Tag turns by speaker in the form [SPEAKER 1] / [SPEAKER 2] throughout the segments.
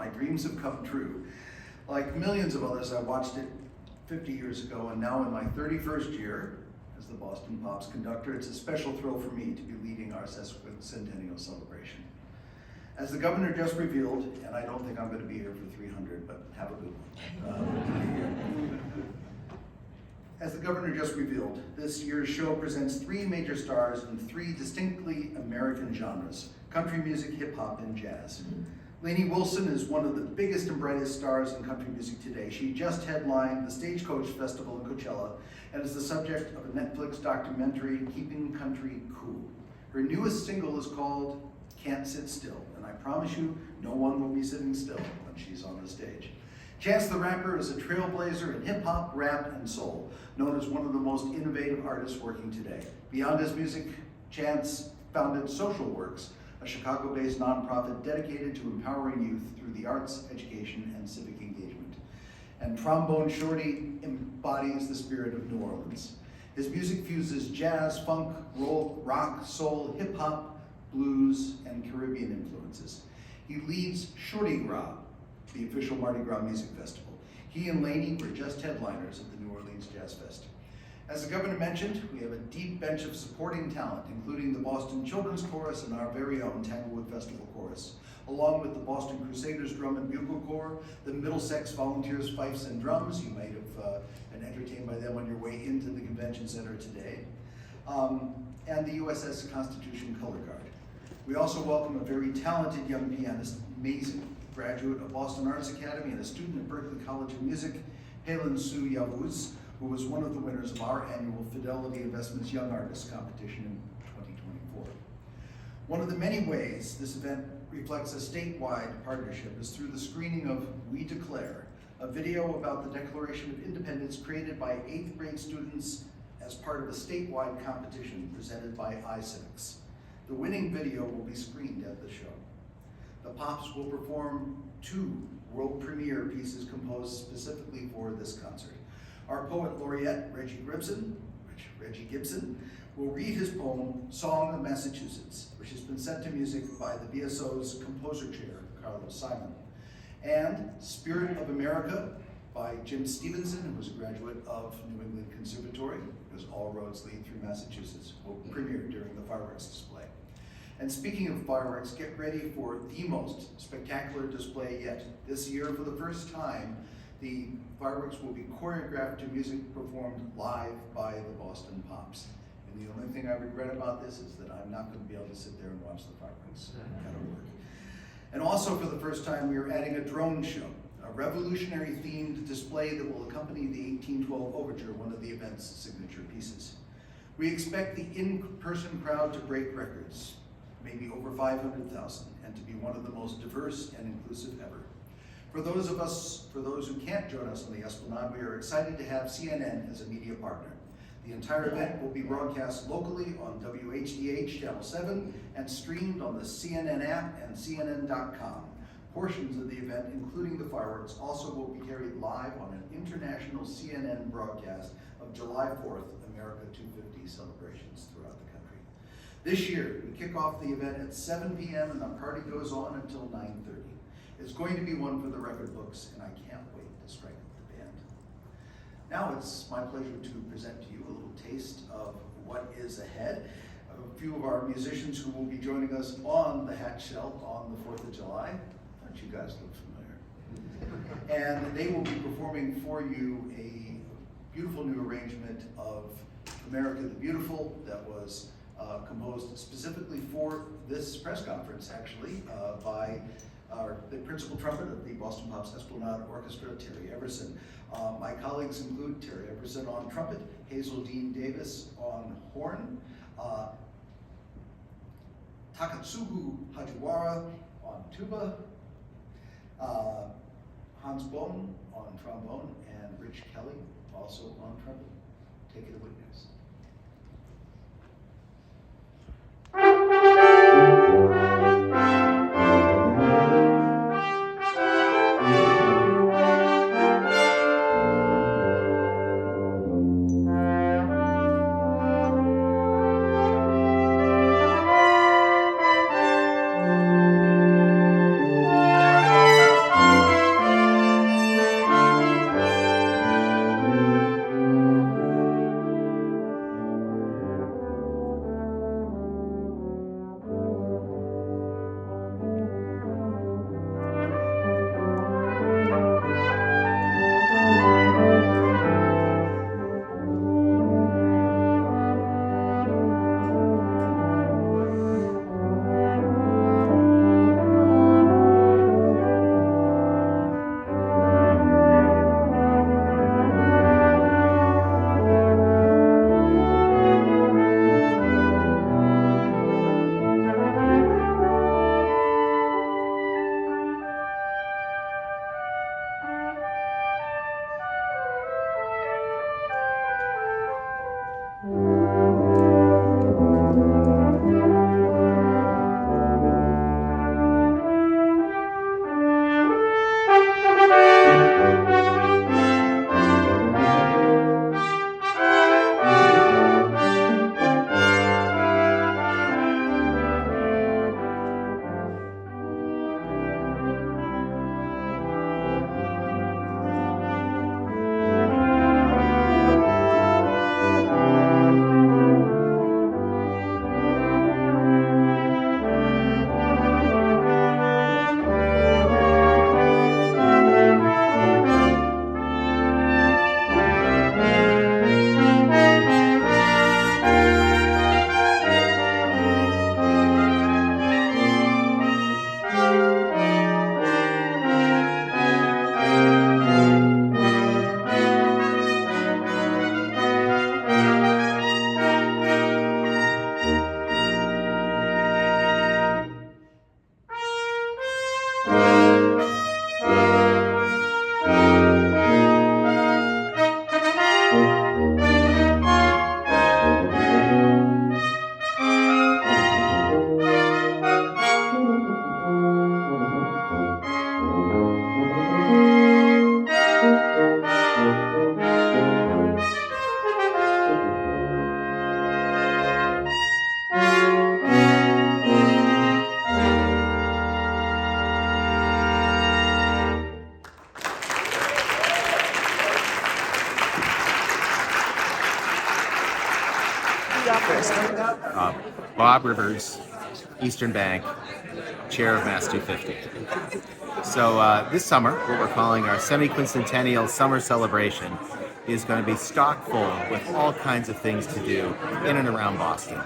[SPEAKER 1] my dreams have come true. Like millions of others, I watched it 50 years ago, and now in my 31st year as the Boston Pops conductor, it's a special thrill for me to be leading our sesquicentennial celebration. As the governor just revealed, and I don't think I'm going to be here for 300, but have a good one. As the governor just revealed, this year's show presents 3 major stars in 3 distinctly American genres: country music, hip hop, and jazz. Lainey Wilson is one of the biggest and brightest stars in country music today. She just headlined the Stagecoach Festival in Coachella and is the subject of a Netflix documentary, Keeping Country Cool. Her newest single is called Can't Sit Still, and I promise you, no one will be sitting still when she's on the stage. Chance the Rapper is a trailblazer in hip hop, rap, and soul, known as one of the most innovative artists working today. Beyond his music, Chance founded Social Works, a Chicago-based nonprofit dedicated to empowering youth through the arts, education, and civic engagement. And Trombone Shorty embodies the spirit of New Orleans. His music fuses jazz, funk, rock, soul, hip hop, blues, and Caribbean influences. He leads Shorty Gras, the official Mardi Gras music festival. He and Lainey were just headliners at the New Orleans Jazz Fest. As the governor mentioned, we have a deep bench of supporting talent, including the Boston Children's Chorus and our very own Tanglewood Festival Chorus, along with the Boston Crusaders Drum and Bugle Corps, the Middlesex Volunteers Fifes and Drums. You might have been entertained by them on your way into the convention center today, and the USS Constitution Color Guard. We also welcome a very talented young pianist, amazing graduate of Boston Arts Academy and a student at Berklee College of Music, Helen Sue Yavuz, who was one of the winners of our annual Fidelity Investments Young Artists Competition in 2024. One of the many ways this event reflects a statewide partnership is through the screening of We Declare, a video about the Declaration of Independence created by 8th grade students as part of a statewide competition presented by iCivics. The winning video will be screened at the show. The Pops will perform 2 world premiere pieces composed specifically for this concert. Our poet laureate, Reggie Gibson, will read his poem, Song of Massachusetts, which has been set to music by the BSO's composer chair, Carlos Simon. And Spirit of America by Jim Stevenson, who was a graduate of New England Conservatory, because all roads lead through Massachusetts, will premiere during the fireworks display. And speaking of fireworks, get ready for the most spectacular display yet. This year, for the first time, the fireworks will be choreographed to music performed live by the Boston Pops. And the only thing I regret about this is that I'm not going to be able to sit there and watch the fireworks. That'll work. And also for the first time, we are adding a drone show, a revolutionary themed display that will accompany the 1812 Overture, one of the event's signature pieces. We expect the in-person crowd to break records, maybe over 500,000, and to be one of the most diverse and inclusive ever. For those who can't join us on the Esplanade, we are excited to have CNN as a media partner. The entire event will be broadcast locally on WHDH Channel 7 and streamed on the CNN app and CNN.com. Portions of the event, including the fireworks, also will be carried live on an international CNN broadcast of July 4th, America 250 celebrations throughout the country. This year, we kick off the event at 7 p.m. and the party goes on until 9:30. It's going to be one for the record books, and I can't wait to strike up the band. Now it's my pleasure to present to you a little taste of what is ahead. A few of our musicians who will be joining us on the Hatch Shelf on the 4th of July. Don't you guys look familiar? And they will be performing for you a beautiful new arrangement of America the Beautiful that was composed specifically for this press conference, actually, by the principal trumpet of the Boston Pops Esplanade Orchestra, Terry Everson. My colleagues include Terry Everson on trumpet, Hazel Dean Davis on horn, Takatsugu Hajiwara on tuba, Hans Bohn on trombone, and Rich Kelly also on trumpet. Take it away, guys.
[SPEAKER 2] Bob Rivers, Eastern Bank, chair of Mass 250. So this summer, what we're calling our semi-quincentennial summer celebration is going to be stock full with all kinds of things to do in and around Boston.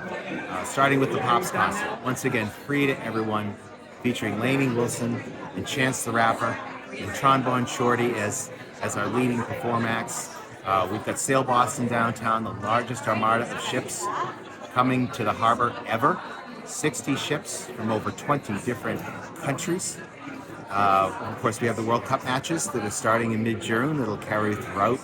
[SPEAKER 2] Starting with the Pops concert, once again free to everyone, featuring Lainey Wilson and Chance the Rapper and Trombone Shorty as our leading perform acts. We've got Sail Boston downtown, the largest armada of ships coming to the harbor ever. 60 ships from over 20 different countries. Of course, we have the World Cup matches that are starting in mid-June that'll carry throughout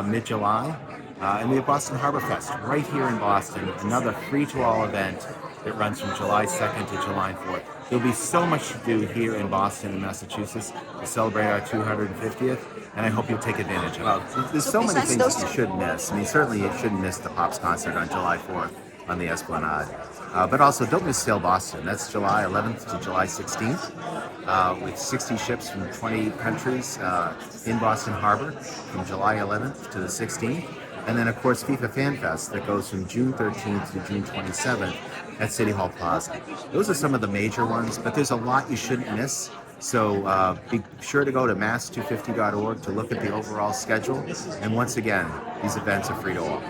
[SPEAKER 2] mid-July. And we have Boston Harbor Fest right here in Boston, another free-to-all event that runs from July 2nd to July 4th. There'll be so much to do here in Boston and Massachusetts to celebrate our 250th, and I hope you'll take advantage of it. There's so many things that you shouldn't miss. I mean, certainly you shouldn't miss the Pops concert on July 4th on the Esplanade. But also, don't miss Sail Boston. That's July 11th to July 16th, with 60 ships from 20 countries in Boston Harbor from July 11th to the 16th. And then, of course, FIFA Fan Fest that goes from June 13th to June 27th at City Hall Plaza. Those are some of the major ones, but there's a lot you shouldn't miss. So be sure to go to mass250.org to look at the overall schedule. And once again, these events are free to all.